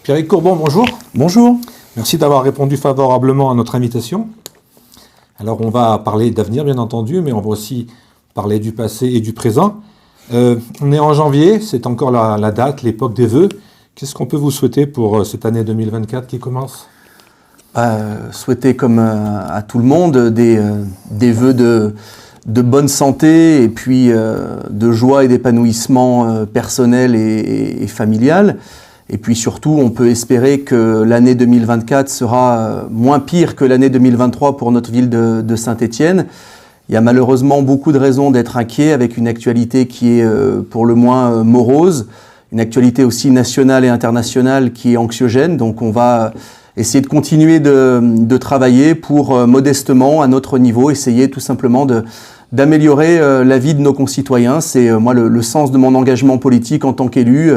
Pierrick Courbon, bonjour. Bonjour. Merci d'avoir répondu favorablement à notre invitation. Alors on va parler d'avenir bien entendu, mais on va aussi parler du passé et du présent. On est en janvier, c'est encore la date, l'époque des vœux. Qu'est-ce qu'on peut vous souhaiter pour cette année 2024 qui commence ? Souhaiter comme à tout le monde des vœux de bonne santé et puis de joie et d'épanouissement personnel et familial. Et puis surtout, on peut espérer que l'année 2024 sera moins pire que l'année 2023 pour notre ville de Saint-Étienne. Il y a malheureusement beaucoup de raisons d'être inquiet avec une actualité qui est pour le moins morose, une actualité aussi nationale et internationale qui est anxiogène. Donc on va essayer de continuer de travailler pour modestement, à notre niveau, essayer tout simplement d'améliorer la vie de nos concitoyens. C'est moi le sens de mon engagement politique en tant qu'élu,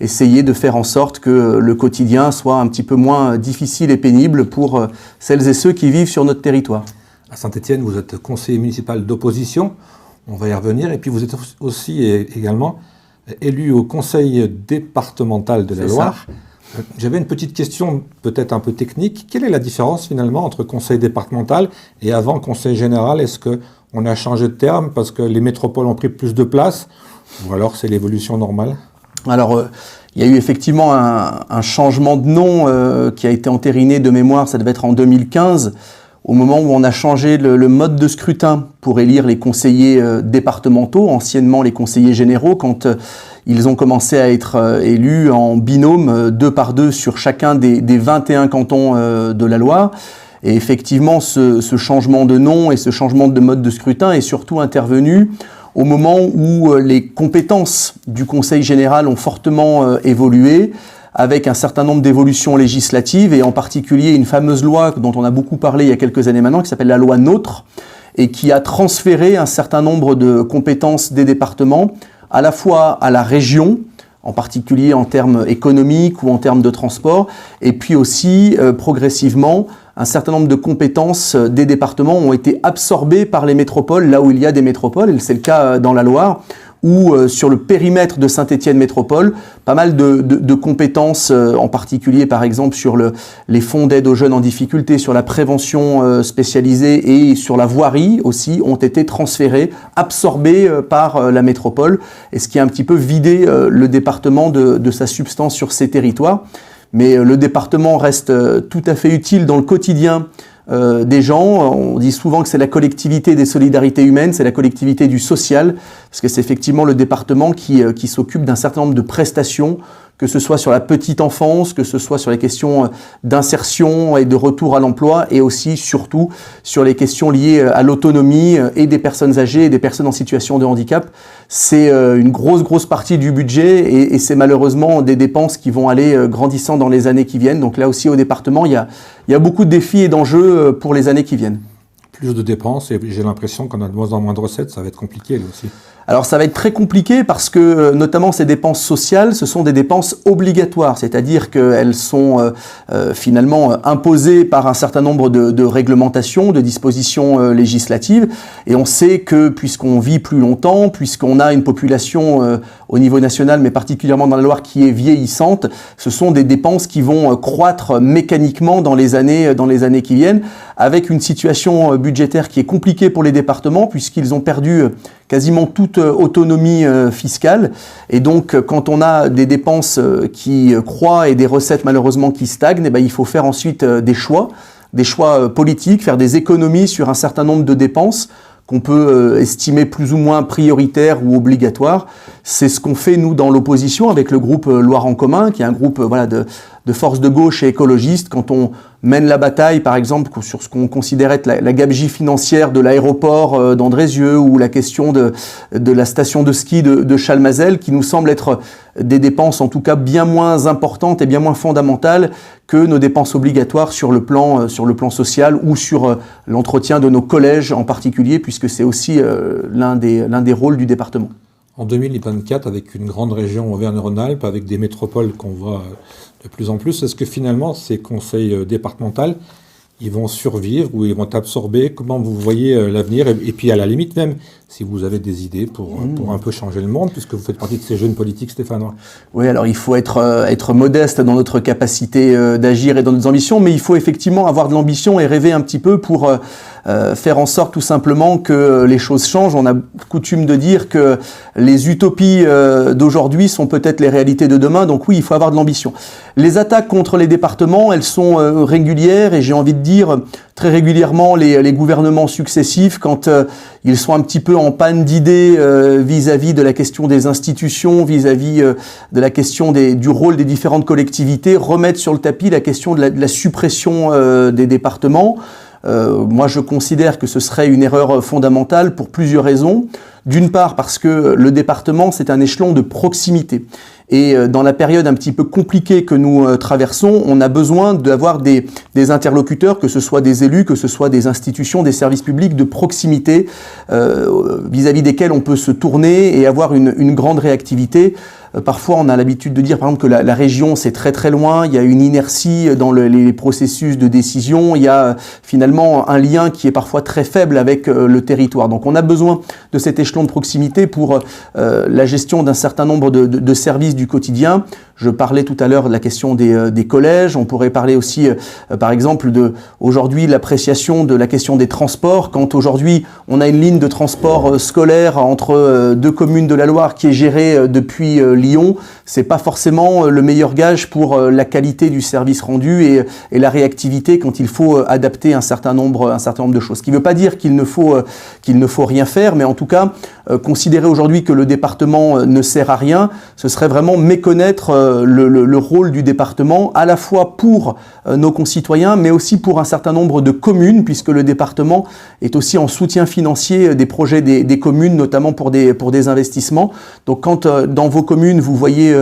essayer de faire en sorte que le quotidien soit un petit peu moins difficile et pénible pour celles et ceux qui vivent sur notre territoire. À Saint-Étienne, vous êtes conseiller municipal d'opposition, on va y revenir, et puis vous êtes aussi également élu au conseil départemental de la Loire. J'avais une petite question peut-être un peu technique. Quelle est la différence finalement entre conseil départemental et avant conseil général ? Est-ce qu'on a changé de terme parce que les métropoles ont pris plus de place ou alors c'est l'évolution normale ? Alors, il y a eu effectivement un changement de nom qui a été entériné de mémoire, ça devait être en 2015, au moment où on a changé le mode de scrutin pour élire les conseillers départementaux, anciennement les conseillers généraux, quand ils ont commencé à être élus en binôme, 2 par 2 sur chacun des 21 cantons de la Loire. Et effectivement, ce changement de nom et ce changement de mode de scrutin est surtout intervenu au moment où les compétences du Conseil général ont fortement évolué, avec un certain nombre d'évolutions législatives, et en particulier une fameuse loi dont on a beaucoup parlé il y a quelques années maintenant, qui s'appelle la loi NOTRe, et qui a transféré un certain nombre de compétences des départements, à la fois à la région, en particulier en termes économiques ou en termes de transport, et puis aussi progressivement, un certain nombre de compétences des départements ont été absorbées par les métropoles, là où il y a des métropoles, et c'est le cas dans la Loire, où sur le périmètre de Saint-Étienne Métropole, pas mal de compétences, en particulier par exemple sur les fonds d'aide aux jeunes en difficulté, sur la prévention spécialisée et sur la voirie aussi, ont été transférées, absorbées par la métropole, et ce qui a un petit peu vidé le département de sa substance sur ces territoires. Mais le département reste tout à fait utile dans le quotidien des gens. On dit souvent que c'est la collectivité des solidarités humaines, c'est la collectivité du social, parce que c'est effectivement le département qui s'occupe d'un certain nombre de prestations, que ce soit sur la petite enfance, que ce soit sur les questions d'insertion et de retour à l'emploi, et aussi, surtout, sur les questions liées à l'autonomie et des personnes âgées et des personnes en situation de handicap. C'est une grosse partie du budget, et c'est malheureusement des dépenses qui vont aller grandissant dans les années qui viennent. Donc là aussi, au département, il y a beaucoup de défis et d'enjeux pour les années qui viennent. Plus de dépenses, et j'ai l'impression qu'on a de moins en moins de recettes, ça va être compliqué là aussi. Alors ça va être très compliqué parce que notamment ces dépenses sociales, ce sont des dépenses obligatoires, c'est-à-dire qu'elles sont finalement imposées par un certain nombre de réglementations, de dispositions législatives, et on sait que puisqu'on vit plus longtemps, puisqu'on a une population au niveau national, mais particulièrement dans la Loire, qui est vieillissante, ce sont des dépenses qui vont croître mécaniquement dans les années qui viennent, avec une situation budgétaire qui est compliquée pour les départements, puisqu'ils ont perdu quasiment toute autonomie fiscale. Et donc, quand on a des dépenses qui croient et des recettes malheureusement qui stagnent, eh bien, il faut faire ensuite des choix politiques, faire des économies sur un certain nombre de dépenses qu'on peut estimer plus ou moins prioritaires ou obligatoires. C'est ce qu'on fait, nous, dans l'opposition, avec le groupe Loire en commun, qui est un groupe de forces de gauche et écologistes, quand on mène la bataille, par exemple, sur ce qu'on considère être la gabegie financière de l'aéroport d'Andrézieux, ou la question de la station de ski de Chalmazel, qui nous semble être des dépenses en tout cas bien moins importantes et bien moins fondamentales que nos dépenses obligatoires sur le plan social, ou sur l'entretien de nos collèges en particulier, puisque c'est aussi l'un des rôles du département. En 2024, avec une grande région Auvergne-Rhône-Alpes, avec des métropoles qu'on voit de plus en plus, est-ce que finalement ces conseils départementaux ils vont survivre ou ils vont être absorbés? Comment vous voyez l'avenir? Et puis à la limite même, si vous avez des idées pour un peu changer le monde, puisque vous faites partie de ces jeunes politiques stéphanois. Oui, alors il faut être modeste dans notre capacité d'agir et dans nos ambitions, mais il faut effectivement avoir de l'ambition et rêver un petit peu pour faire en sorte tout simplement que les choses changent. On a coutume de dire que les utopies d'aujourd'hui sont peut-être les réalités de demain, donc oui, il faut avoir de l'ambition. Les attaques contre les départements, elles sont régulières et j'ai envie de dire très régulièrement les gouvernements successifs, quand ils sont un petit peu en panne d'idées vis-à-vis de la question des institutions, vis-à-vis de la question du rôle des différentes collectivités, remettent sur le tapis la question de la suppression des départements. Moi, je considère que ce serait une erreur fondamentale pour plusieurs raisons. D'une part, parce que le département, c'est un échelon de proximité. Et dans la période un petit peu compliquée que nous traversons, on a besoin d'avoir des interlocuteurs, que ce soit des élus, que ce soit des institutions, des services publics de proximité, vis-à-vis desquels on peut se tourner et avoir une grande réactivité. Parfois, on a l'habitude de dire, par exemple, que la région, c'est très très loin, il y a une inertie dans les processus de décision, il y a finalement un lien qui est parfois très faible avec le territoire. Donc on a besoin de cet échelon de proximité pour la gestion d'un certain nombre de services du quotidien. Je parlais tout à l'heure de la question des collèges, on pourrait parler aussi, par exemple, aujourd'hui l'appréciation de la question des transports. Quand aujourd'hui on a une ligne de transport scolaire entre deux communes de la Loire qui est gérée depuis Lyon, c'est pas forcément le meilleur gage pour la qualité du service rendu et la réactivité quand il faut adapter un certain nombre de choses. Ce qui ne veut pas dire qu'il ne faut rien faire, mais en tout cas, considérer aujourd'hui que le département ne sert à rien, ce serait vraiment méconnaître le rôle du département, à la fois pour nos concitoyens, mais aussi pour un certain nombre de communes, puisque le département est aussi en soutien financier des projets des communes, notamment pour des investissements. Donc quand dans vos communes, vous voyez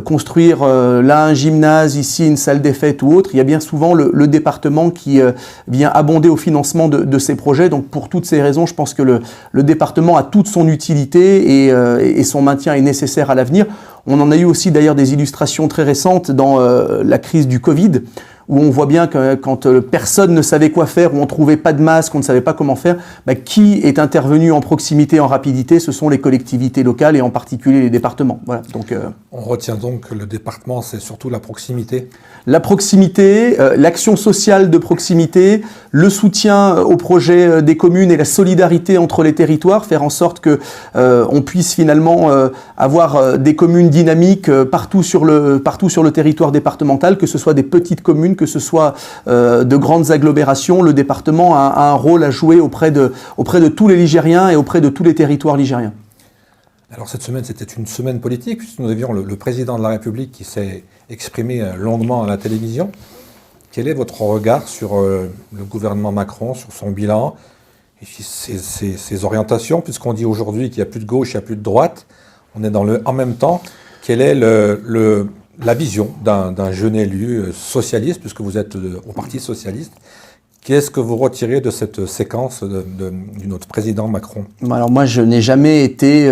construire là un gymnase, ici une salle des fêtes ou autre, il y a bien souvent le département qui vient abonder au financement de ces projets. Donc pour toutes ces raisons, je pense que le département a toute son utilité et son maintien est nécessaire à l'avenir. On en a eu aussi d'ailleurs des illustrations très récentes dans la crise du Covid, où on voit bien que quand personne ne savait quoi faire, où on ne trouvait pas de masque, on ne savait pas comment faire, qui est intervenu en proximité, en rapidité? Ce sont les collectivités locales et en particulier les départements. Voilà. Donc, on retient donc que le département, c'est surtout la proximité. La proximité, l'action sociale de proximité, le soutien aux projets des communes et la solidarité entre les territoires, faire en sorte que on puisse finalement avoir des communes dynamiques partout sur le territoire départemental, que ce soit des petites communes, que ce soit de grandes agglomérations. Le département a un rôle à jouer auprès de tous les Ligériens et auprès de tous les territoires ligériens. Alors cette semaine, c'était une semaine politique, puisque nous avions le président de la République qui s'est exprimé longuement à la télévision. Quel est votre regard sur le gouvernement Macron, sur son bilan et ses orientations, puisqu'on dit aujourd'hui qu'il n'y a plus de gauche, il n'y a plus de droite, on est dans le « en même temps ». Quelle est la vision d'un jeune élu socialiste, puisque vous êtes au Parti socialiste? Qu'est-ce que vous retirez de cette séquence de notre président Macron? Alors moi, je n'ai jamais été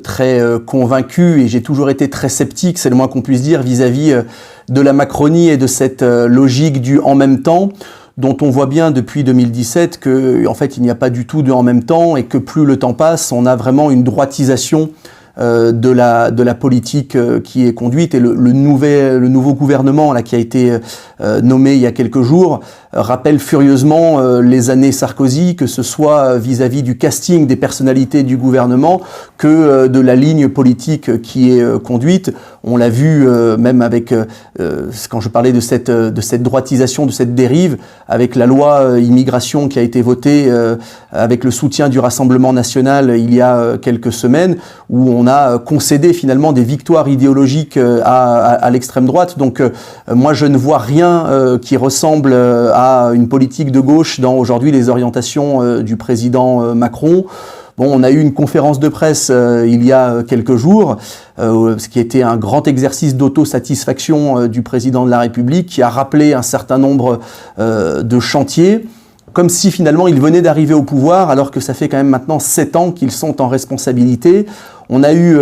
très convaincu et j'ai toujours été très sceptique, c'est le moins qu'on puisse dire, vis-à-vis de la Macronie et de cette logique du « en même temps », dont on voit bien depuis 2017 que, en fait, il n'y a pas du tout de « en même temps » et que plus le temps passe, on a vraiment une droitisation de la politique qui est conduite, et le nouveau gouvernement là qui a été nommé il y a quelques jours rappelle furieusement les années Sarkozy, que ce soit vis-à-vis du casting des personnalités du gouvernement que de la ligne politique qui est conduite. On l'a vu même avec quand je parlais de cette droitisation, de cette dérive, avec la loi immigration qui a été votée avec le soutien du Rassemblement national il y a quelques semaines, où on a concédé finalement des victoires idéologiques à l'extrême droite. Donc moi je ne vois rien qui ressemble à une politique de gauche dans aujourd'hui les orientations du président Macron. Bon, on a eu une conférence de presse il y a quelques jours, ce qui était un grand exercice d'autosatisfaction du président de la République, qui a rappelé un certain nombre de chantiers, comme si finalement ils venaient d'arriver au pouvoir, alors que ça fait quand même maintenant 7 ans qu'ils sont en responsabilité. On a eu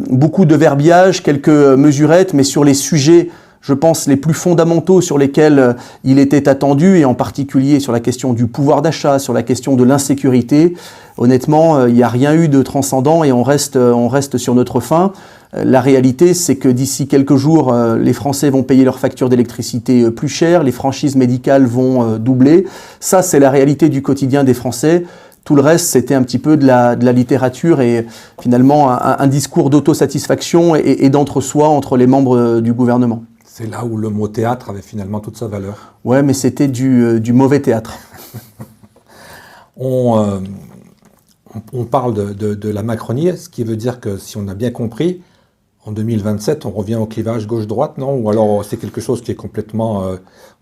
beaucoup de verbiage, quelques mesurettes, mais sur les sujets, je pense, les plus fondamentaux sur lesquels il était attendu, et en particulier sur la question du pouvoir d'achat, sur la question de l'insécurité. Honnêtement, il n'y a rien eu de transcendant et on reste sur notre faim. La réalité, c'est que d'ici quelques jours, les Français vont payer leurs factures d'électricité plus cher, les franchises médicales vont doubler. Ça, c'est la réalité du quotidien des Français. Tout le reste, c'était un petit peu de la littérature et finalement un discours d'autosatisfaction et d'entre-soi entre les membres du gouvernement. C'est là où le mot théâtre avait finalement toute sa valeur. Ouais, mais c'était du mauvais théâtre. On parle de la Macronie, ce qui veut dire que si on a bien compris, en 2027, on revient au clivage gauche-droite, non? Ou alors c'est quelque chose qui est complètement...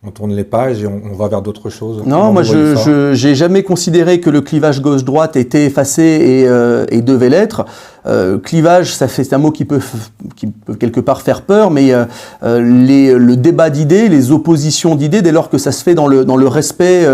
on tourne les pages et on va vers d'autres choses? Non, moi je n'ai jamais considéré que le clivage gauche-droite était effacé et devait l'être. Clivage, c'est un mot qui peut quelque part faire peur, mais le débat d'idées, les oppositions d'idées, dès lors que ça se fait dans le respect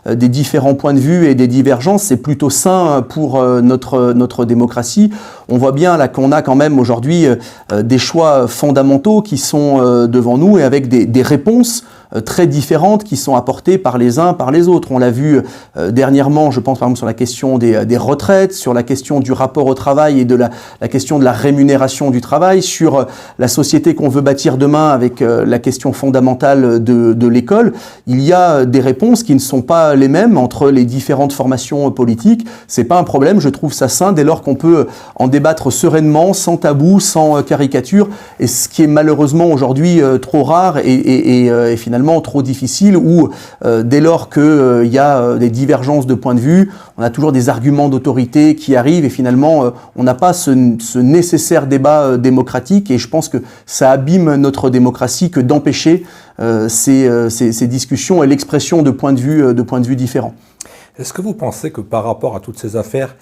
des différents points de vue et des divergences, c'est plutôt sain pour notre démocratie. On voit bien là qu'on a quand même aujourd'hui des choix fondamentaux qui sont devant nous et avec des réponses très différentes qui sont apportées par les uns, par les autres. On l'a vu dernièrement, je pense par exemple sur la question des retraites, sur la question du rapport au travail et de la question de la rémunération du travail, sur la société qu'on veut bâtir demain avec la question fondamentale de l'école. Il y a des réponses qui ne sont pas les mêmes entre les différentes formations politiques. C'est pas un problème, je trouve ça sain dès lors qu'on peut en débattre sereinement, sans tabou, sans caricature, et ce qui est malheureusement aujourd'hui trop rare et finalement trop difficile, où dès lors qu'il y a des divergences de points de vue, on a toujours des arguments d'autorité qui arrivent et finalement on n'a pas ce nécessaire débat démocratique, et je pense que ça abîme notre démocratie que d'empêcher ces discussions et l'expression de points de vue différents. Est-ce que vous pensez que par rapport à toutes ces affaires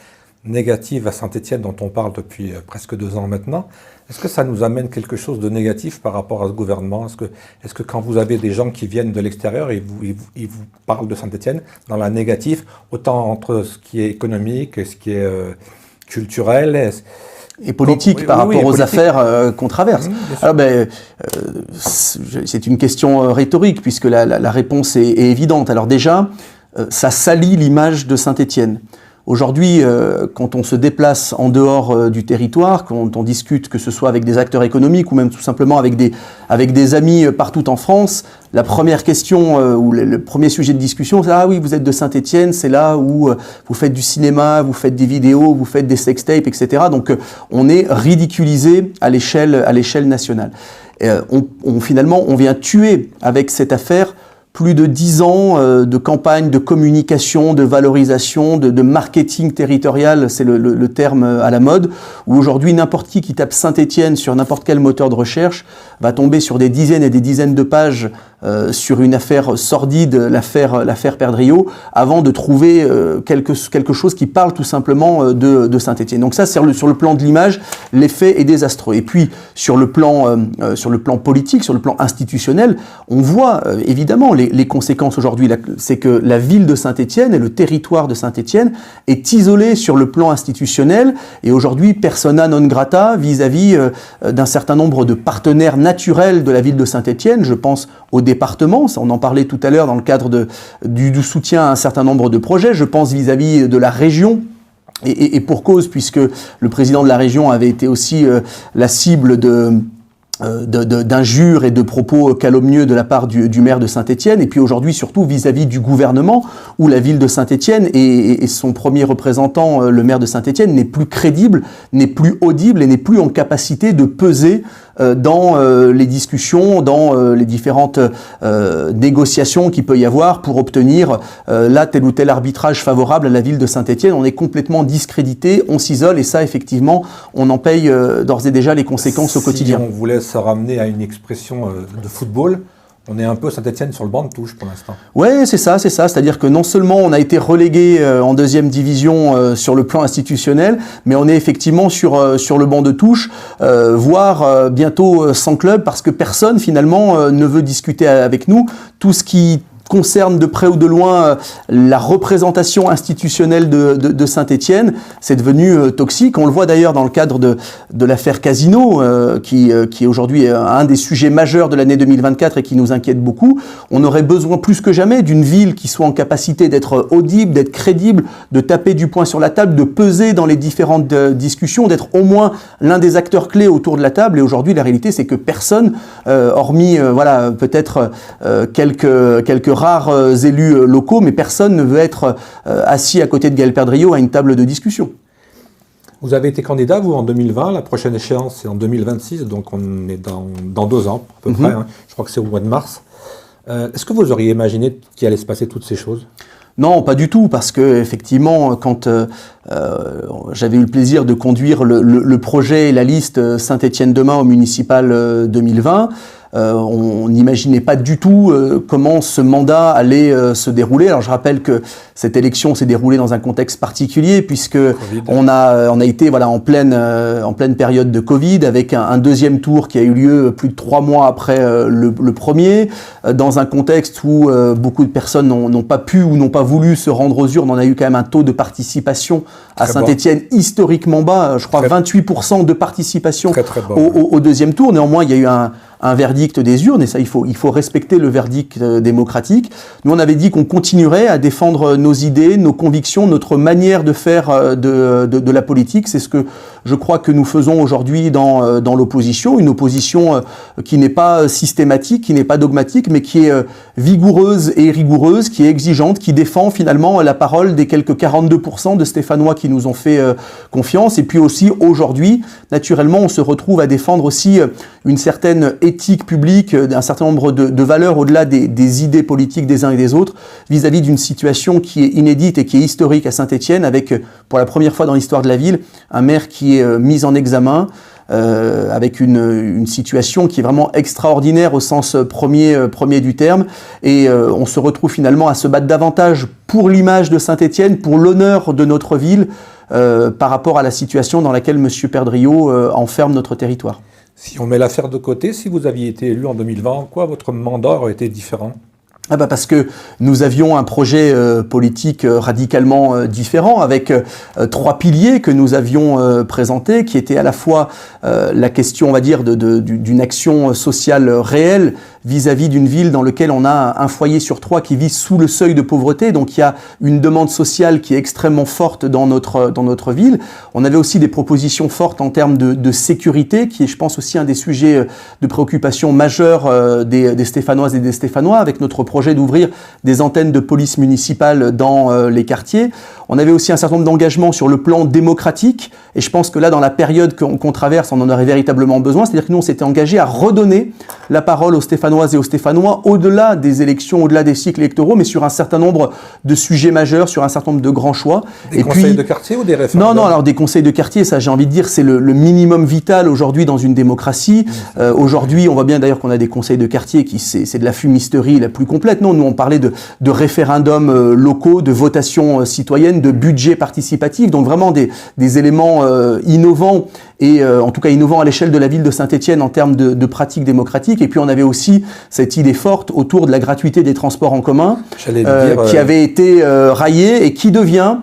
négatives à Saint-Étienne dont on parle depuis presque 2 ans maintenant, est-ce que ça nous amène quelque chose de négatif par rapport à ce gouvernement? Est-ce que quand vous avez des gens qui viennent de l'extérieur et ils vous parlent de Saint-Étienne dans la négative, autant entre ce qui est économique et ce qui est culturel et politique par rapport aux affaires qu'on traverse. Alors c'est une question rhétorique puisque la réponse est évidente. Alors déjà, ça salit l'image de Saint-Étienne. Aujourd'hui, quand on se déplace en dehors du territoire, quand on discute, que ce soit avec des acteurs économiques ou même tout simplement avec des amis partout en France, la première question ou le premier sujet de discussion, c'est « Ah oui, vous êtes de Saint-Étienne, c'est là où vous faites du cinéma, vous faites des vidéos, vous faites des sextapes, etc. » Donc on est ridiculisé à l'échelle nationale. Finalement, on vient tuer avec cette affaire plus de 10 ans de campagne, de communication, de valorisation, de marketing territorial, c'est le terme à la mode, où aujourd'hui n'importe qui tape Saint-Étienne sur n'importe quel moteur de recherche va tomber sur des dizaines et des dizaines de pages sur une affaire sordide, l'affaire Perdriau, avant de trouver quelque chose qui parle tout simplement de Saint-Étienne. Donc ça, sur le plan de l'image, l'effet est désastreux. Et puis sur le plan politique, sur le plan institutionnel, on voit évidemment les conséquences aujourd'hui. C'est que la ville de Saint-Étienne et le territoire de Saint-Étienne est isolé sur le plan institutionnel, et aujourd'hui persona non grata vis-à-vis d'un certain nombre de partenaires naturels de la ville de Saint-Étienne. Je pense au département, on en parlait tout à l'heure dans le cadre du soutien à un certain nombre de projets. Je pense vis-à-vis de la région. Et pour cause, puisque le président de la région avait été aussi la cible d'injures et de propos calomnieux de la part du maire de Saint-Étienne, et puis aujourd'hui surtout vis-à-vis du gouvernement, où la ville de Saint-Étienne et son premier représentant, le maire de Saint-Étienne, n'est plus crédible, n'est plus audible et n'est plus en capacité de peser dans les discussions, dans les différentes négociations qu'il peut y avoir pour obtenir là tel ou tel arbitrage favorable à la ville de Saint-Étienne. On est complètement discrédité, on s'isole, et ça effectivement on en paye d'ores et déjà les conséquences au quotidien. Si on voulait se ramener à une expression de football, on est un peu Saint-Étienne sur le banc de touche pour l'instant. Oui, c'est ça. C'est-à-dire que non seulement on a été relégué en 2e division sur le plan institutionnel, mais on est effectivement sur le banc de touche, voire bientôt sans club, parce que personne finalement ne veut discuter avec nous. Tout ce qui concerne de près ou de loin la représentation institutionnelle de Saint-Étienne, c'est devenu toxique. On le voit d'ailleurs dans le cadre de l'affaire Casino, qui est aujourd'hui un des sujets majeurs de l'année 2024 et qui nous inquiète beaucoup. On aurait besoin plus que jamais d'une ville qui soit en capacité d'être audible, d'être crédible, de taper du poing sur la table, de peser dans les différentes discussions, d'être au moins l'un des acteurs clés autour de la table. Et aujourd'hui, la réalité, c'est que personne, hormis voilà, peut-être quelques rares élus locaux, mais personne ne veut être assis à côté de Gaël Perdriau à une table de discussion. Vous avez été candidat, vous, en 2020. La prochaine échéance, c'est en 2026, donc on est dans 2 ans, à peu près. Hein. Je crois que c'est au mois de mars. Est-ce que vous auriez imaginé qu'il allait se passer toutes ces choses ? Non, pas du tout, parce que effectivement, quand j'avais eu le plaisir de conduire le projet et la liste Saint-Étienne demain au municipal 2020, on n'imaginait pas du tout comment ce mandat allait se dérouler. Alors je rappelle que cette élection s'est déroulée dans un contexte particulier puisque on a été voilà en pleine période de Covid avec un deuxième tour qui a eu lieu plus de 3 mois après le premier, dans un contexte où beaucoup de personnes n'ont pas pu ou n'ont pas voulu se rendre aux urnes. On a eu quand même un taux de participation à Saint-Étienne historiquement bas, je crois 28% de participation au deuxième tour. Néanmoins, il y a eu un verdict des urnes, et ça, il faut respecter le verdict démocratique. Nous, on avait dit qu'on continuerait à défendre nos idées, nos convictions, notre manière de faire de la politique. C'est ce que je crois que nous faisons aujourd'hui dans l'opposition, une opposition qui n'est pas systématique, qui n'est pas dogmatique, mais qui est vigoureuse et rigoureuse, qui est exigeante, qui défend finalement la parole des quelques 42% de Stéphanois qui nous ont fait confiance. Et puis aussi, aujourd'hui, naturellement, on se retrouve à défendre aussi une certaine éthique publique, un certain nombre de valeurs au-delà des idées politiques des uns et des autres, vis-à-vis d'une situation qui est inédite et qui est historique à Saint-Étienne, avec, pour la première fois dans l'histoire de la ville, un maire qui est mis en examen, avec une situation qui est vraiment extraordinaire au sens premier du terme. Et on se retrouve finalement à se battre davantage pour l'image de Saint-Étienne, pour l'honneur de notre ville, par rapport à la situation dans laquelle M. Perdriau enferme notre territoire. Si on met l'affaire de côté, si vous aviez été élu en 2020, en quoi votre mandat aurait été différent ? Parce que nous avions un projet politique radicalement différent, avec 3 piliers que nous avions présentés, qui étaient à la fois la question, on va dire, d'une action sociale réelle vis-à-vis d'une ville dans laquelle on a un foyer sur 3 qui vit sous le seuil de pauvreté. Donc il y a une demande sociale qui est extrêmement forte dans notre ville. On avait aussi des propositions fortes en termes de sécurité, qui est, je pense, aussi un des sujets de préoccupation majeure des Stéphanoises et des Stéphanois, avec notre projet d'ouvrir des antennes de police municipale dans les quartiers. On avait aussi un certain nombre d'engagements sur le plan démocratique, et je pense que là, dans la période qu'on traverse, on en aurait véritablement besoin. C'est-à-dire que nous, on s'était engagé à redonner la parole aux Stéphanoises et aux Stéphanois, au-delà des élections, au-delà des cycles électoraux, mais sur un certain nombre de sujets majeurs, sur un certain nombre de grands choix. Des conseils de quartier ou des référendums ? Non, alors des conseils de quartier, ça, j'ai envie de dire, c'est le minimum vital aujourd'hui dans une démocratie. Aujourd'hui, on voit bien d'ailleurs qu'on a des conseils de quartier qui, c'est de la fumisterie la plus complète. Non, nous, on parlait de référendums locaux, de votations citoyennes, de budget participatif, donc vraiment des éléments innovants, et en tout cas innovants à l'échelle de la ville de Saint-Étienne en termes de pratiques démocratiques. Et puis on avait aussi cette idée forte autour de la gratuité des transports en commun, qui avait été raillée et qui devient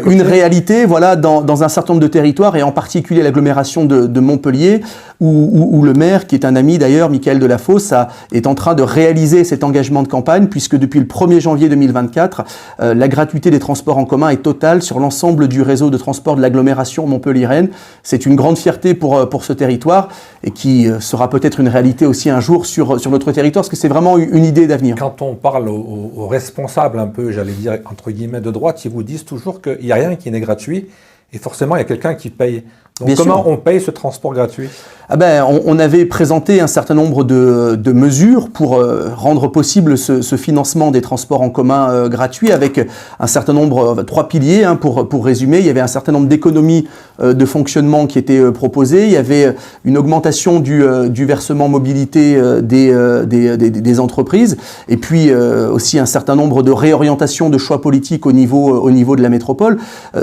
une réalité, voilà, dans un certain nombre de territoires, et en particulier l'agglomération de Montpellier, où le maire, qui est un ami d'ailleurs, Michael Delafosse, est en train de réaliser cet engagement de campagne, puisque depuis le 1er janvier 2024, la gratuité des transports en commun est totale sur l'ensemble du réseau de transport de l'agglomération montpelliéraine. C'est une grande fierté pour ce territoire, et qui sera peut-être une réalité aussi un jour sur notre territoire, parce que c'est vraiment une idée d'avenir. Quand on parle aux responsables un peu, j'allais dire, entre guillemets, de droite, ils vous disent toujours qu'il n'y a rien qui n'est gratuit, et forcément il y a quelqu'un qui paye. Donc bien comment sûr. On paye ce transport gratuit ? On avait présenté un certain nombre de mesures pour rendre possible ce financement des transports en commun gratuits, avec un certain nombre, 3 piliers, pour résumer. Il y avait un certain nombre d'économies de fonctionnement qui étaient proposées. Il y avait une augmentation du versement mobilité des entreprises, et puis aussi un certain nombre de réorientations de choix politiques au niveau de la métropole.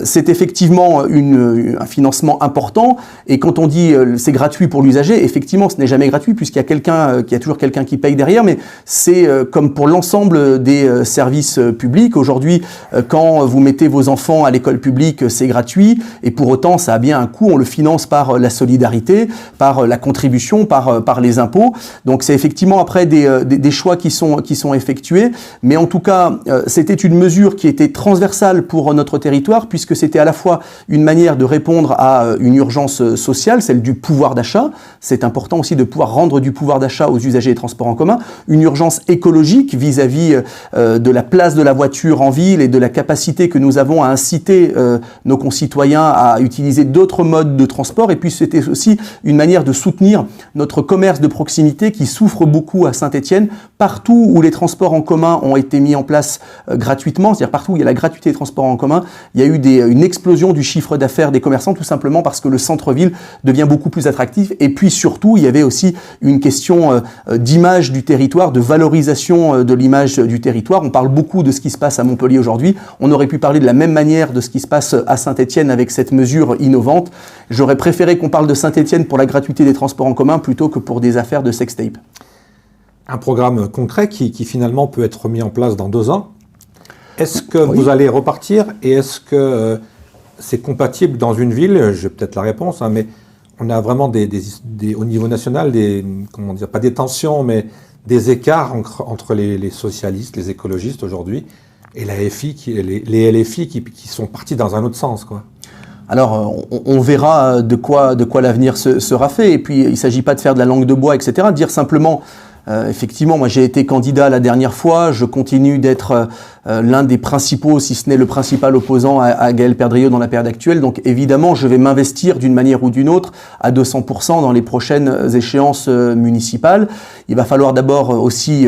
C'est effectivement effectivement un financement important. Et quand on dit c'est gratuit pour l'usager, effectivement, ce n'est jamais gratuit puisqu'il y a toujours quelqu'un qui paye derrière. Mais c'est comme pour l'ensemble des services publics. Aujourd'hui, quand vous mettez vos enfants à l'école publique, c'est gratuit. Et pour autant, ça a bien un coût. On le finance par la solidarité, par la contribution, par les impôts. Donc c'est effectivement après des choix qui sont effectués. Mais en tout cas, c'était une mesure qui était transversale pour notre territoire puisque c'était à la fois une manière de répondre à une urgence sociale, celle du pouvoir d'achat. C'est important aussi de pouvoir rendre du pouvoir d'achat aux usagers des transports en commun. Une urgence écologique vis-à-vis de la place de la voiture en ville et de la capacité que nous avons à inciter nos concitoyens à utiliser d'autres modes de transport. Et puis c'était aussi une manière de soutenir notre commerce de proximité qui souffre beaucoup à Saint-Étienne. Partout où les transports en commun ont été mis en place gratuitement, c'est-à-dire partout où il y a la gratuité des transports en commun, il y a eu une explosion du chiffre d'affaires des commerçants, tout simplement parce que le centre-ville devient beaucoup plus attractif. Et puis surtout, il y avait aussi une question d'image du territoire, de valorisation de l'image du territoire. On parle beaucoup de ce qui se passe à Montpellier aujourd'hui. On aurait pu parler de la même manière de ce qui se passe à Saint-Étienne avec cette mesure innovante. J'aurais préféré qu'on parle de Saint-Étienne pour la gratuité des transports en commun plutôt que pour des affaires de sextape. Un programme concret qui finalement peut être mis en place dans 2 ans. Est-ce que vous allez repartir et est-ce que c'est compatible dans une ville? J'ai peut-être la réponse, mais on a vraiment au niveau national pas des tensions, mais des écarts entre les socialistes, les écologistes aujourd'hui et la FI, les LFI qui sont partis dans un autre sens, quoi. Alors, on verra de quoi l'avenir sera fait. Et puis, il ne s'agit pas de faire de la langue de bois, etc. Dire simplement, effectivement, moi j'ai été candidat la dernière fois. Je continue d'être l'un des principaux, si ce n'est le principal opposant à Gaël Perdriau dans la période actuelle. Donc, évidemment, je vais m'investir d'une manière ou d'une autre à 200% dans les prochaines échéances municipales. Il va falloir d'abord aussi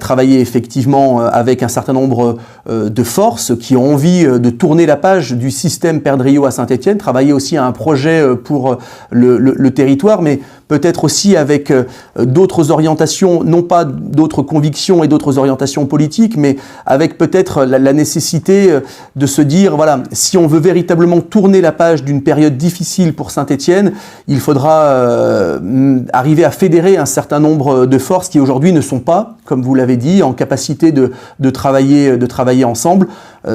travailler effectivement avec un certain nombre de forces qui ont envie de tourner la page du système Perdriau à Saint-Étienne, travailler aussi à un projet pour le territoire, mais peut-être aussi avec d'autres orientations, non pas d'autres convictions et d'autres orientations politiques, mais avec peut-être la nécessité de se dire, voilà, si on veut véritablement tourner la page d'une période difficile pour Saint-Étienne, il faudra arriver à fédérer un certain nombre de forces qui aujourd'hui ne sont pas, comme vous l'avez dit, en capacité de travailler ensemble.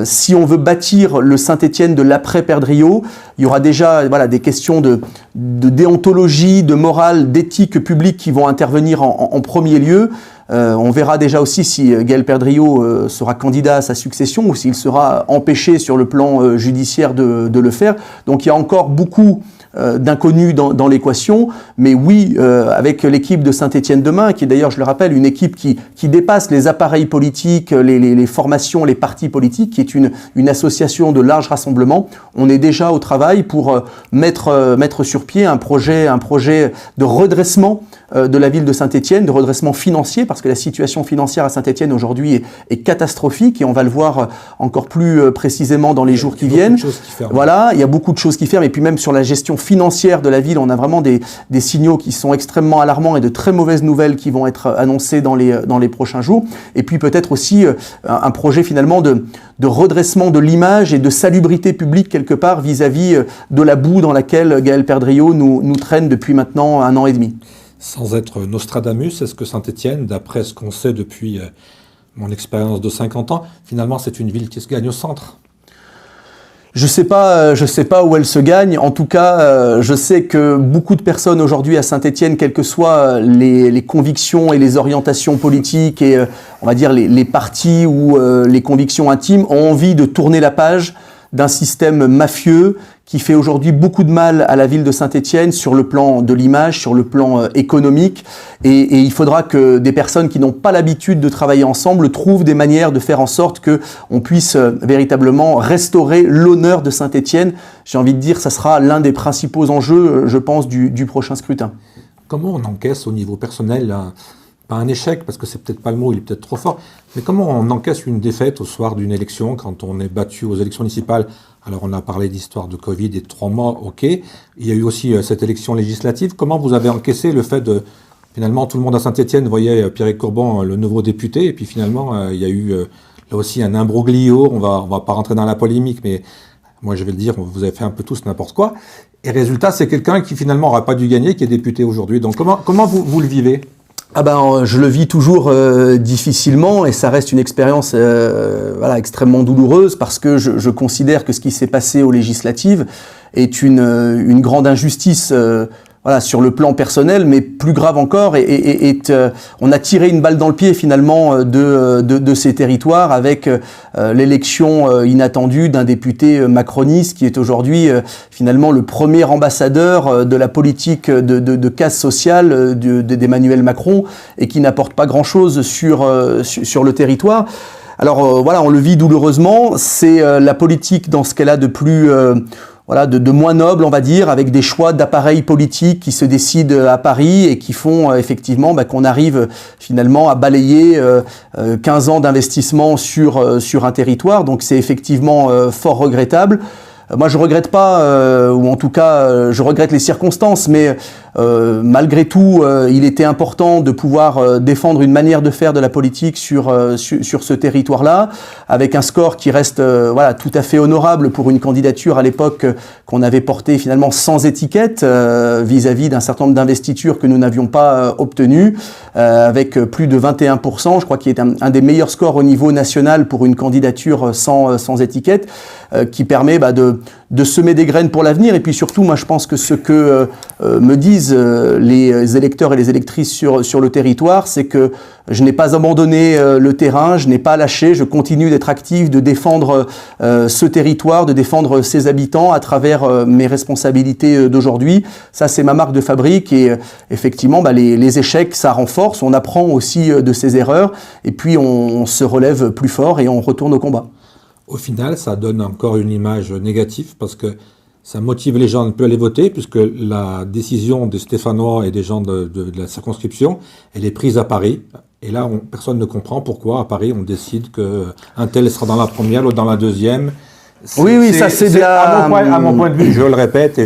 Si on veut bâtir le Saint-Étienne de l'après-Perdriau, il y aura déjà des questions de déontologie, de morale, d'éthique publique qui vont intervenir en premier lieu. On verra déjà aussi si Gaël Perdriau sera candidat à sa succession ou s'il sera empêché sur le plan judiciaire de le faire. Donc il y a encore beaucoup d'inconnus dans l'équation, mais oui, avec l'équipe de Saint-Étienne demain, qui est d'ailleurs, je le rappelle, une équipe qui dépasse les appareils politiques, les formations, les partis politiques, qui est une association de large rassemblement. On est déjà au travail pour mettre sur pied un projet de redressement de la ville de Saint-Étienne, de redressement financier, parce que la situation financière à Saint-Étienne aujourd'hui est catastrophique et on va le voir encore plus précisément dans les jours qui viennent. Voilà, il y a beaucoup de choses qui ferment et puis même sur la gestion financière de la ville, on a vraiment des signaux qui sont extrêmement alarmants et de très mauvaises nouvelles qui vont être annoncées dans les prochains jours. Et puis peut-être aussi un projet finalement de redressement de l'image et de salubrité publique quelque part vis-à-vis de la boue dans laquelle Gaël Perdriau nous traîne depuis maintenant 1 an et demi. Sans être Nostradamus, est-ce que Saint-Étienne, d'après ce qu'on sait depuis mon expérience de 50 ans, finalement c'est une ville qui se gagne au centre? Je sais pas où elle se gagne. En tout cas, je sais que beaucoup de personnes aujourd'hui à Saint-Étienne, quelles que soient les convictions et les orientations politiques et on va dire les partis ou les convictions intimes, ont envie de tourner la page d'un système mafieux qui fait aujourd'hui beaucoup de mal à la ville de Saint-Étienne sur le plan de l'image, sur le plan économique. Et il faudra que des personnes qui n'ont pas l'habitude de travailler ensemble trouvent des manières de faire en sorte qu'on puisse véritablement restaurer l'honneur de Saint-Étienne. J'ai envie de dire que ça sera l'un des principaux enjeux, je pense, du prochain scrutin. Comment on encaisse au niveau personnel pas un échec, parce que c'est peut-être pas le mot, il est peut-être trop fort, mais comment on encaisse une défaite au soir d'une élection, quand on est battu aux élections municipales? Alors on a parlé d'histoire de Covid et de 3 mois, ok. Il y a eu aussi cette élection législative. Comment vous avez encaissé le fait de... Finalement, tout le monde à Saint-Étienne voyait Pierre Courbon, le nouveau député, et puis finalement, il y a eu là aussi un imbroglio, on va pas rentrer dans la polémique, mais moi je vais le dire, vous avez fait un peu tous n'importe quoi. Et résultat, c'est quelqu'un qui finalement n'aura pas dû gagner, qui est député aujourd'hui. Donc comment vous le vivez ? Ah ben, je le vis toujours difficilement et ça reste une expérience extrêmement douloureuse parce que je considère que ce qui s'est passé aux législatives est une grande injustice sur le plan personnel, mais plus grave encore, on a tiré une balle dans le pied finalement de ces territoires avec l'élection inattendue d'un député macroniste qui est aujourd'hui finalement le premier ambassadeur de la politique de casse sociale d'Emmanuel Macron et qui n'apporte pas grand-chose sur le territoire. Alors on le vit douloureusement, c'est la politique dans ce qu'elle a de plus... de moins noble, on va dire, avec des choix d'appareils politiques qui se décident à Paris et qui font effectivement qu'on arrive finalement à balayer 15 ans d'investissement sur un territoire. Donc c'est effectivement fort regrettable. Moi, je regrette pas, ou en tout cas, je regrette les circonstances, mais malgré tout, il était important de pouvoir défendre une manière de faire de la politique sur ce territoire-là, avec un score qui reste tout à fait honorable pour une candidature à l'époque qu'on avait portée finalement sans étiquette vis-à-vis d'un certain nombre d'investitures que nous n'avions pas obtenues, avec plus de 21%, je crois qu'il est un des meilleurs scores au niveau national pour une candidature sans étiquette, qui permet de semer des graines pour l'avenir. Et puis surtout, moi je pense que ce que me disent les électeurs et les électrices sur le territoire, c'est que je n'ai pas abandonné le terrain, je n'ai pas lâché, je continue d'être actif, de défendre ce territoire, de défendre ses habitants à travers mes responsabilités d'aujourd'hui. Ça, c'est ma marque de fabrique et effectivement, les échecs, ça renforce, on apprend aussi de ses erreurs et puis on se relève plus fort et on retourne au combat. Au final, ça donne encore une image négative parce que ça motive les gens à ne plus aller voter puisque la décision des Stéphanois et des gens de la circonscription, elle est prise à Paris. Et là, personne ne comprend pourquoi à Paris on décide qu'un tel sera dans la première, l'autre dans la deuxième. Oui, ça c'est de la... À mon point de vue, je le répète,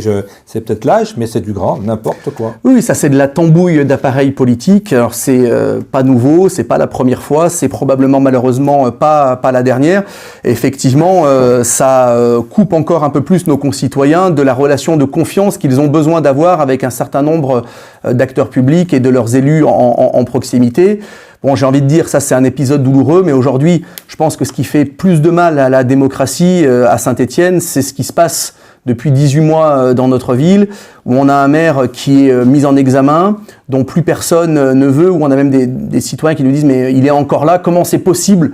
c'est peut-être l'âge, mais c'est du grand n'importe quoi. Oui, ça c'est de la tambouille d'appareils politiques. Alors c'est pas nouveau, c'est pas la première fois, c'est probablement malheureusement pas la dernière. Et effectivement, ça coupe encore un peu plus nos concitoyens de la relation de confiance qu'ils ont besoin d'avoir avec un certain nombre d'acteurs publics et de leurs élus en proximité. Bon, j'ai envie de dire, ça c'est un épisode douloureux, mais aujourd'hui, je pense que ce qui fait plus de mal à la démocratie à Saint-Étienne, c'est ce qui se passe depuis 18 mois dans notre ville, où on a un maire qui est mis en examen, dont plus personne ne veut, où on a même des citoyens qui nous disent « mais il est encore là, comment c'est possible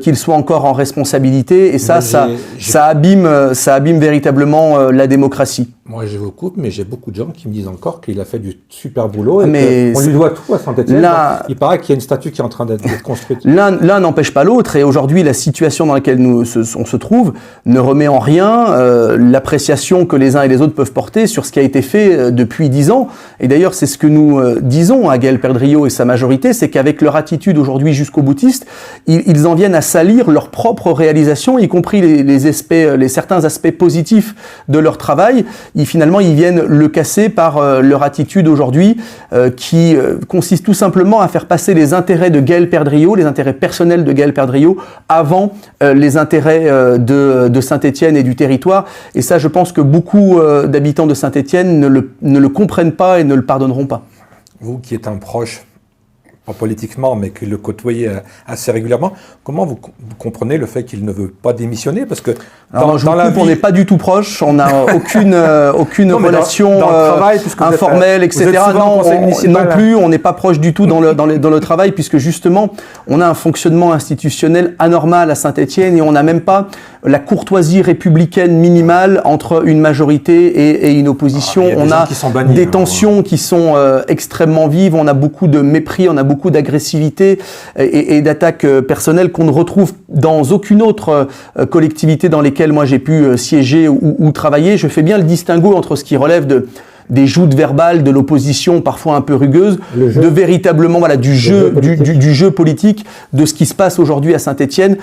qu'il soit encore en responsabilité ?» Et ça abîme véritablement la démocratie. Moi, je vous coupe, mais j'ai beaucoup de gens qui me disent encore qu'il a fait du super boulot et qu'on lui doit tout à Saint-Étienne. Il paraît qu'il y a une statue qui est en train d'être construite. L'un n'empêche pas l'autre, et aujourd'hui, la situation dans laquelle on se trouve ne remet en rien l'appréciation que les uns et les autres peuvent porter sur ce qui a été fait depuis 10 ans. Et d'ailleurs, c'est ce que nous disons à Gaël Perdriau et sa majorité, c'est qu'avec leur attitude aujourd'hui jusqu'au boutiste, ils en viennent à salir leurs propres réalisations, y compris les certains aspects positifs de leur travail. Finalement, ils viennent le casser par leur attitude aujourd'hui qui consiste tout simplement à faire passer les intérêts de Gaël Perdriau, les intérêts personnels de Gaël Perdriau, avant les intérêts de Saint-Étienne et du territoire. Et ça, je pense que beaucoup d'habitants de Saint-Étienne ne le comprennent pas et ne le pardonneront pas. Vous qui êtes un proche, pas politiquement, mais qui le côtoyez assez régulièrement, comment vous comprenez le fait qu'il ne veut pas démissionner? Parce que on n'est pas du tout proche, on n'a aucune relation informelle, etc. Non plus, on n'est pas proche du tout dans le travail, puisque justement, on a un fonctionnement institutionnel anormal à Saint-Étienne et on n'a même pas la courtoisie républicaine minimale entre une majorité et une opposition. On a des tensions qui sont extrêmement vives, on a beaucoup de mépris, on a beaucoup d'agressivité et d'attaques personnelles qu'on ne retrouve dans aucune autre collectivité dans lesquelles moi j'ai pu siéger ou travailler. Je fais bien le distinguo entre ce qui relève des joutes verbales de l'opposition parfois un peu rugueuse, de véritablement du jeu politique, de ce qui se passe aujourd'hui à Saint-Étienne.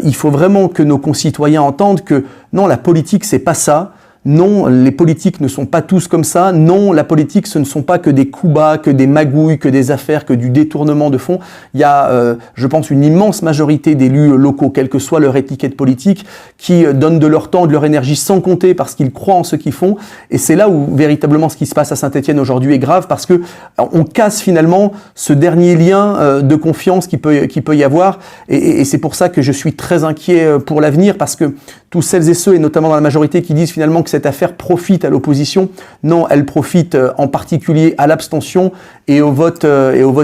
Il faut vraiment que nos concitoyens entendent que non, la politique c'est pas ça. Non, les politiques ne sont pas tous comme ça. Non, la politique, ce ne sont pas que des coups bas, que des magouilles, que des affaires, que du détournement de fonds. Il y a, je pense, une immense majorité d'élus locaux, quelle que soit leur étiquette politique, qui donnent de leur temps, de leur énergie sans compter parce qu'ils croient en ce qu'ils font. Et c'est là où, véritablement, ce qui se passe à Saint-Étienne aujourd'hui est grave parce que on casse finalement ce dernier lien de confiance qui peut y avoir. Et c'est pour ça que je suis très inquiet pour l'avenir parce que tous celles et ceux, et notamment dans la majorité, qui disent finalement que cette affaire profite à l'opposition. Non, elle profite en particulier à l'abstention et au vote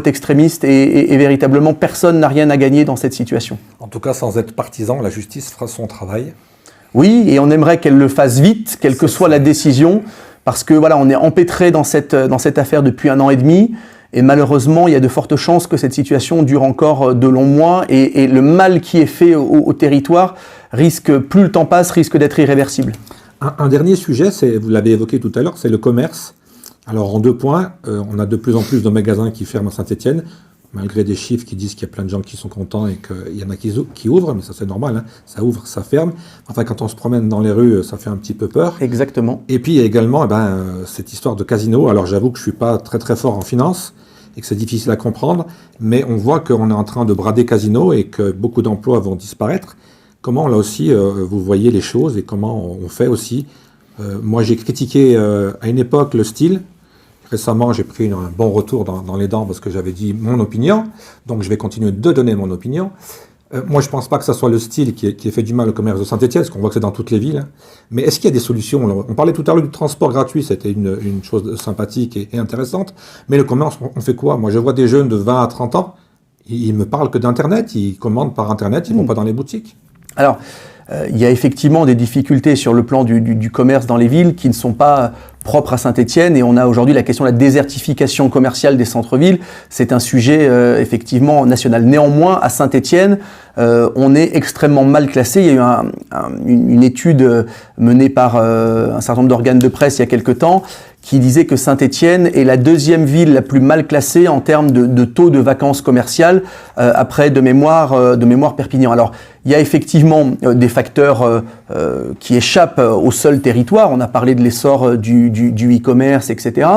extrémiste. Et véritablement, personne n'a rien à gagner dans cette situation. En tout cas, sans être partisan, la justice fera son travail. Oui, et on aimerait qu'elle le fasse vite, quelle que soit la décision, parce que voilà, on est empêtré dans cette affaire depuis 1 an et demi. Et malheureusement, il y a de fortes chances que cette situation dure encore de longs mois et le mal qui est fait au territoire plus le temps passe, risque d'être irréversible. Un dernier sujet, vous l'avez évoqué tout à l'heure, c'est le commerce. Alors en 2 points, on a de plus en plus de magasins qui ferment à Saint-Étienne, malgré des chiffres qui disent qu'il y a plein de gens qui sont contents et qu'il y en a qui ouvrent, mais ça c'est normal, hein. Ça ouvre, ça ferme. Enfin, quand on se promène dans les rues, ça fait un petit peu peur. Exactement. Et puis il y a également cette histoire de casino. Alors j'avoue que je ne suis pas très très fort en finance et que c'est difficile à comprendre, mais on voit qu'on est en train de brader casino et que beaucoup d'emplois vont disparaître. Comment là aussi vous voyez les choses et comment on fait aussi? Moi j'ai critiqué à une époque le style. Récemment j'ai pris un bon retour dans les dents parce que j'avais dit mon opinion, donc je vais continuer de donner mon opinion. Moi je ne pense pas que ce soit le style qui ait fait du mal au commerce de Saint-Étienne, parce qu'on voit que c'est dans toutes les villes. Hein. Mais est-ce qu'il y a des solutions? On parlait tout à l'heure du transport gratuit, c'était une chose sympathique et intéressante, mais le commerce, on fait quoi? Moi je vois des jeunes de 20 à 30 ans, ils me parlent que d'Internet, ils commandent par Internet, ils ne vont pas dans les boutiques. Alors, il y a effectivement des difficultés sur le plan du commerce dans les villes qui ne sont pas propres à Saint-Étienne et on a aujourd'hui la question de la désertification commerciale des centres-villes. C'est un sujet effectivement national. Néanmoins, à Saint-Étienne, on est extrêmement mal classé. Il y a eu une étude menée par un certain nombre d'organes de presse il y a quelque temps qui disait que Saint-Étienne est la 2e ville la plus mal classée en termes de taux de vacances commerciales après de mémoire Perpignan. Alors, il y a effectivement des facteurs qui échappent au seul territoire. On a parlé de l'essor du e-commerce, etc.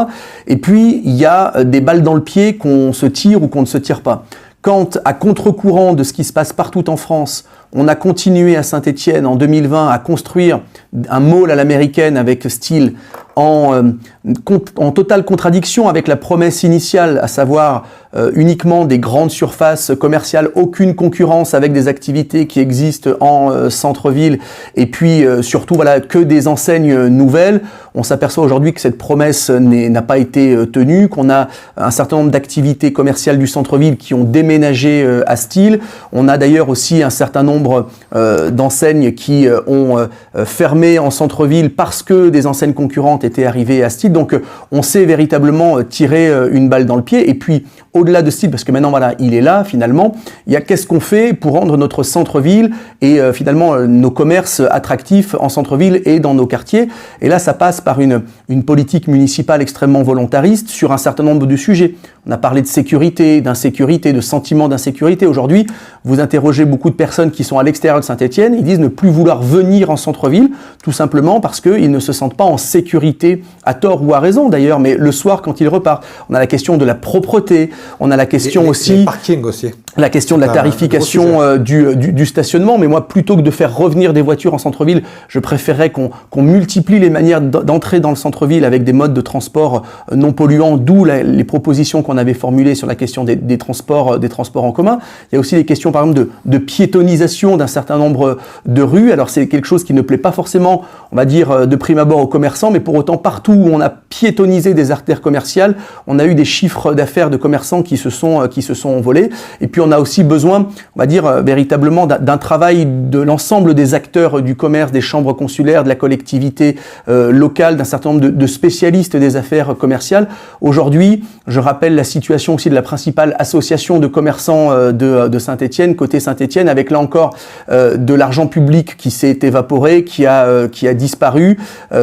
Et puis, il y a des balles dans le pied qu'on se tire ou qu'on ne se tire pas. Quand, à contre-courant de ce qui se passe partout en France, on a continué à Saint-Étienne en 2020 à construire un mall à l'américaine avec style en totale contradiction avec la promesse initiale, à savoir uniquement des grandes surfaces commerciales, aucune concurrence avec des activités qui existent en centre-ville, et puis surtout voilà que des enseignes nouvelles. On s'aperçoit aujourd'hui que cette promesse n'a pas été tenue, qu'on a un certain nombre d'activités commerciales du centre-ville qui ont déménagé à Style. On a d'ailleurs aussi un certain nombre d'enseignes qui ont fermé en centre-ville parce que des enseignes concurrentes étaient arrivées à Style. Donc on s'est véritablement tiré une balle dans le pied. Et puis au-delà de Style, parce que maintenant voilà, il est là finalement, il y a qu'est-ce qu'on fait pour rendre notre centre-ville et finalement nos commerces attractifs en centre-ville et dans nos quartiers. Et là ça passe par une politique municipale extrêmement volontariste sur un certain nombre de sujets. On a parlé de sécurité, d'insécurité, de sentiment d'insécurité. Aujourd'hui, vous interrogez beaucoup de personnes qui sont à l'extérieur de Saint-Étienne, ils disent ne plus vouloir venir en centre-ville, tout simplement parce qu'ils ne se sentent pas en sécurité, à tort ou à raison d'ailleurs, mais le soir quand ils repartent. On a la question de la propreté, on a la question aussi... Les parkings aussi. La question de la tarification du stationnement, mais moi, plutôt que de faire revenir des voitures en centre-ville, je préférerais qu'on multiplie les manières d'entrer dans le centre-ville avec des modes de transport non polluants, d'où les propositions qu'on avait formulées sur la question des transports en commun. Il y a aussi des questions, par exemple, de piétonisation d'un certain nombre de rues. Alors, c'est quelque chose qui ne plaît pas forcément, on va dire, de prime abord aux commerçants, mais pour autant, partout où on a piétonisé des artères commerciales, on a eu des chiffres d'affaires de commerçants qui se sont envolés. Et puis, on a aussi besoin, on va dire, véritablement d'un travail de l'ensemble des acteurs du commerce, des chambres consulaires, de la collectivité locale, d'un certain nombre de spécialistes des affaires commerciales. Aujourd'hui, je rappelle la situation aussi de la principale association de commerçants de Saint-Étienne, côté Saint-Étienne, avec là encore de l'argent public qui s'est évaporé, qui a disparu,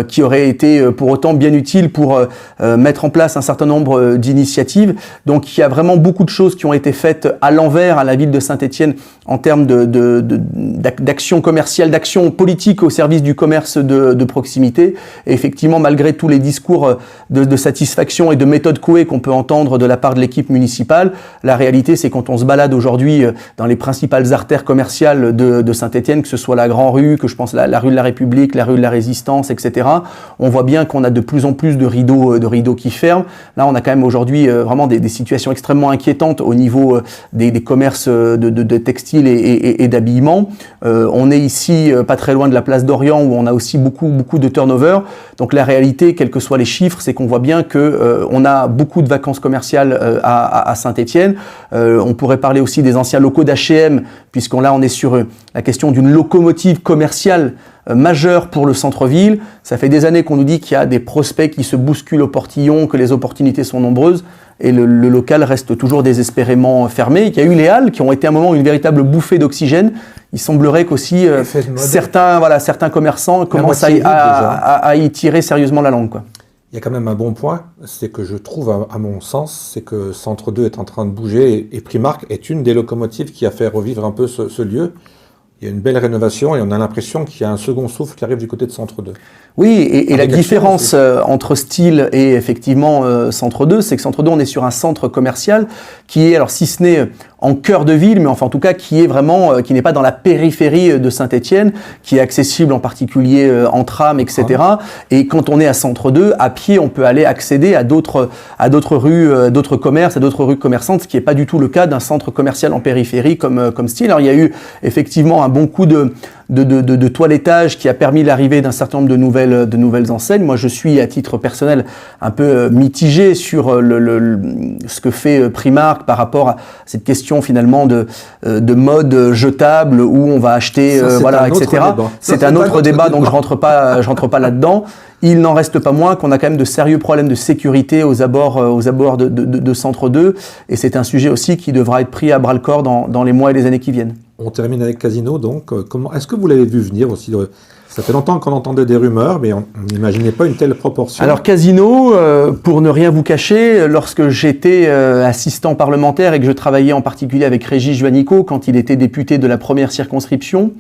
qui aurait été pour autant bien utile pour mettre en place un certain nombre d'initiatives. Donc il y a vraiment beaucoup de choses qui ont été faites à l'envers l'envers à la ville de Saint-Étienne en termes d'action commerciale, d'action politique au service du commerce de proximité. Et effectivement, malgré tous les discours de satisfaction et de méthode couée qu'on peut entendre de la part de l'équipe municipale, la réalité, c'est quand on se balade aujourd'hui dans les principales artères commerciales de Saint-Étienne, que ce soit la Grand Rue, que je pense la rue de la République, la rue de la Résistance, etc., on voit bien qu'on a de plus en plus de rideaux qui ferment. Là, on a quand même aujourd'hui vraiment des situations extrêmement inquiétantes au niveau des commerces de textiles et d'habillement. On est ici pas très loin de la place d'Orient où on a aussi beaucoup de turnover. Donc la réalité, quels que soient les chiffres, c'est qu'on voit bien que on a beaucoup de vacances commerciales à Saint-Étienne. On pourrait parler aussi des anciens locaux d'H&M, puisqu'on là on est sur la question d'une locomotive commerciale majeure pour le centre-ville. Ça fait des années qu'on nous dit qu'il y a des prospects qui se bousculent au portillon, que les opportunités sont nombreuses et le local reste toujours désespérément fermé. Il y a eu les halles qui ont été à un moment une véritable bouffée d'oxygène. Il semblerait qu'aussi certains commerçants commencent à y tirer sérieusement la langue, quoi. Il y a quand même un bon point, c'est que je trouve, à mon sens, c'est que Centre 2 est en train de bouger et Primark est une des locomotives qui a fait revivre un peu ce lieu. Il y a une belle rénovation et on a l'impression qu'il y a un second souffle qui arrive du côté de Centre 2. Oui, et la différence entre Style et effectivement Centre 2, c'est que Centre 2, on est sur un centre commercial qui est, alors si ce n'est en cœur de ville, mais enfin en tout cas qui est vraiment, qui n'est pas dans la périphérie de Saint-Étienne, qui est accessible en particulier en tram, etc. Et quand on est à Centre 2, à pied, on peut aller accéder à d'autres rues, d'autres commerces, à d'autres rues commerçantes, ce qui n'est pas du tout le cas d'un centre commercial en périphérie comme Style. Alors il y a eu effectivement un bon coup de toilettage qui a permis l'arrivée d'un certain nombre de nouvelles enseignes. Moi, je suis à titre personnel un peu mitigé sur ce que fait Primark par rapport à cette question finalement de mode jetable où on va acheter etc. C'est un autre débat, donc je rentre pas là-dedans. Il n'en reste pas moins qu'on a quand même de sérieux problèmes de sécurité aux abords de Centre 2 et c'est un sujet aussi qui devra être pris à bras-le-corps dans les mois et les années qui viennent. On termine avec Casino, donc est-ce que vous l'avez vu venir aussi? Ça fait longtemps qu'on entendait des rumeurs, mais on n'imaginait pas une telle proportion. Alors Casino, pour ne rien vous cacher, lorsque j'étais assistant parlementaire et que je travaillais en particulier avec Régis Juanico quand il était député de la première circonscription,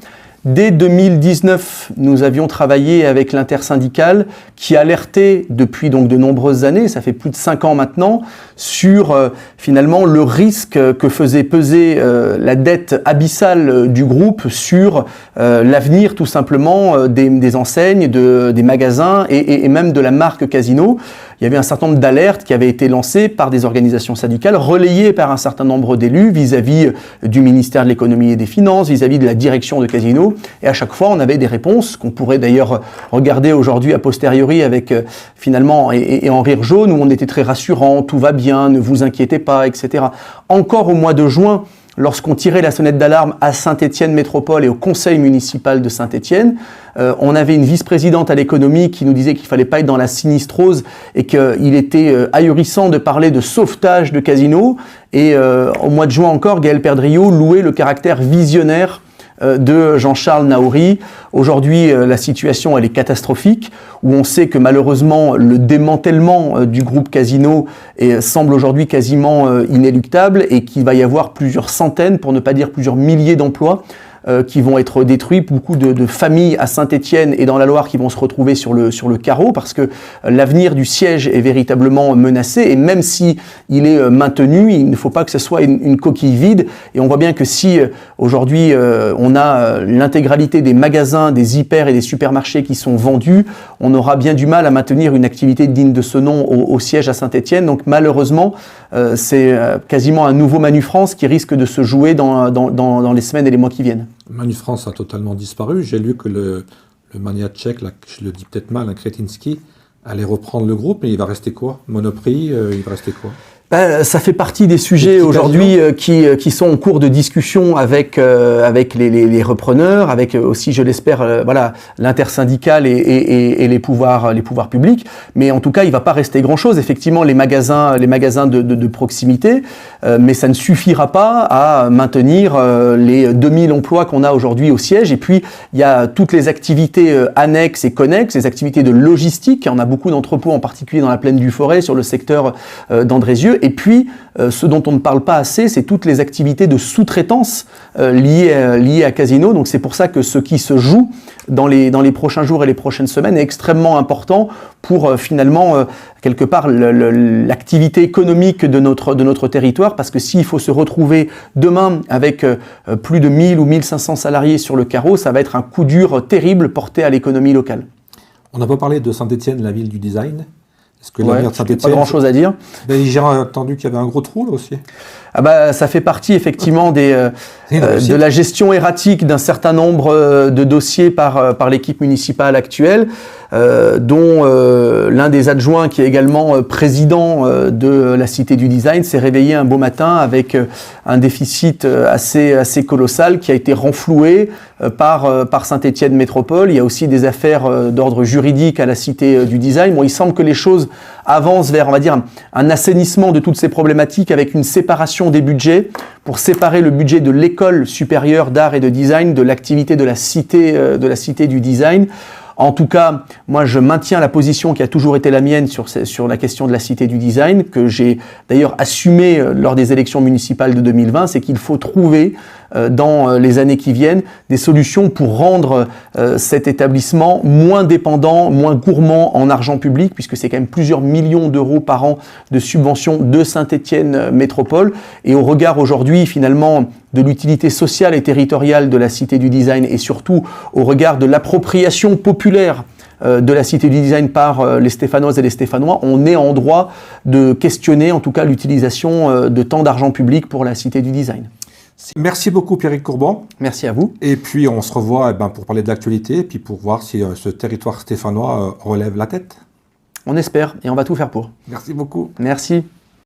dès 2019, nous avions travaillé avec l'intersyndicale qui alertait depuis donc de nombreuses années, ça fait plus de 5 ans maintenant, sur finalement le risque que faisait peser la dette abyssale du groupe sur l'avenir tout simplement des enseignes, des magasins et même de la marque Casino. Il y avait un certain nombre d'alertes qui avaient été lancées par des organisations syndicales, relayées par un certain nombre d'élus vis-à-vis du ministère de l'économie et des finances, vis-à-vis de la direction de Casino. Et à chaque fois, on avait des réponses qu'on pourrait d'ailleurs regarder aujourd'hui a posteriori avec finalement et en rire jaune, où on était très rassurant, tout va bien, ne vous inquiétez pas, etc. Encore au mois de juin, lorsqu'on tirait la sonnette d'alarme à Saint-Étienne Métropole et au conseil municipal de Saint-Étienne, on avait une vice-présidente à l'économie qui nous disait qu'il fallait pas être dans la sinistrose et qu'il était ahurissant de parler de sauvetage de Casino. Et au mois de juin encore, Gaël Perdriau louait le caractère visionnaire de Jean-Charles Naouri. Aujourd'hui, la situation elle est catastrophique, où on sait que malheureusement le démantèlement du groupe Casino semble aujourd'hui quasiment inéluctable et qu'il va y avoir plusieurs centaines, pour ne pas dire plusieurs milliers d'emplois qui vont être détruits, beaucoup de familles à Saint-Étienne et dans la Loire qui vont se retrouver sur le carreau parce que l'avenir du siège est véritablement menacé et même si il est maintenu, il ne faut pas que ce soit une coquille vide et on voit bien que si aujourd'hui on a l'intégralité des magasins, des hyper et des supermarchés qui sont vendus, on aura bien du mal à maintenir une activité digne de ce nom au siège à Saint-Étienne. Donc malheureusement, c'est quasiment un nouveau Manu France qui risque de se jouer dans les semaines et les mois qui viennent. Manu France a totalement disparu. J'ai lu que le mania tchèque, là, je le dis peut-être mal, Kretinsky, allait reprendre le groupe, mais il va rester quoi? Monoprix, il va rester quoi? Ça fait partie des sujets aujourd'hui qui sont en cours de discussion avec les repreneurs, avec aussi, je l'espère, l'intersyndicale et les pouvoirs publics. Mais en tout cas, il va pas rester grand-chose. Effectivement, les magasins de proximité, mais ça ne suffira pas à maintenir les 2000 emplois qu'on a aujourd'hui au siège. Et puis, il y a toutes les activités annexes et connexes, les activités de logistique. On a beaucoup d'entrepôts, en particulier dans la plaine du Forêt, sur le secteur d'Andrézieux, lieu. Et puis, ce dont on ne parle pas assez, c'est toutes les activités de sous-traitance liées à Casino. Donc c'est pour ça que ce qui se joue dans les prochains jours et les prochaines semaines est extrêmement important pour finalement, quelque part, l'activité économique de notre territoire. Parce que s'il faut se retrouver demain avec plus de 1000 ou 1500 salariés sur le carreau, ça va être un coup dur terrible porté à l'économie locale. On n'a pas parlé de Saint-Étienne, la ville du design. Est-ce que l'avenir de Saint-Étienne... Pas grand-chose à dire. J'ai entendu qu'il y avait un gros trou là aussi. Ah bah, ça fait partie effectivement de la gestion erratique d'un certain nombre de dossiers par l'équipe municipale actuelle, dont l'un des adjoints qui est également président de la Cité du Design s'est réveillé un beau matin avec un déficit assez colossal qui a été renfloué par Saint-Étienne Métropole. Il y a aussi des affaires d'ordre juridique à la Cité du Design. Bon, il semble que les choses avancent vers, on va dire, un assainissement de toutes ces problématiques avec une séparation des budgets pour séparer le budget de l'école supérieure d'art et de design de l'activité de la Cité du Design. En tout cas, moi, je maintiens la position qui a toujours été la mienne sur la question de la Cité du Design, que j'ai d'ailleurs assumée lors des élections municipales de 2020, c'est qu'il faut trouver dans les années qui viennent des solutions pour rendre cet établissement moins dépendant, moins gourmand en argent public, puisque c'est quand même plusieurs millions d'euros par an de subventions de Saint-Étienne Métropole. Et au regard aujourd'hui, finalement, de l'utilité sociale et territoriale de la Cité du Design et surtout au regard de l'appropriation populaire de la Cité du Design par les Stéphanoises et les Stéphanois, on est en droit de questionner en tout cas l'utilisation de tant d'argent public pour la Cité du Design. Merci beaucoup Pierrick Courban. Merci à vous. Et puis on se revoit pour parler de l'actualité et puis pour voir si ce territoire stéphanois relève la tête. On espère et on va tout faire pour. Merci beaucoup. Merci.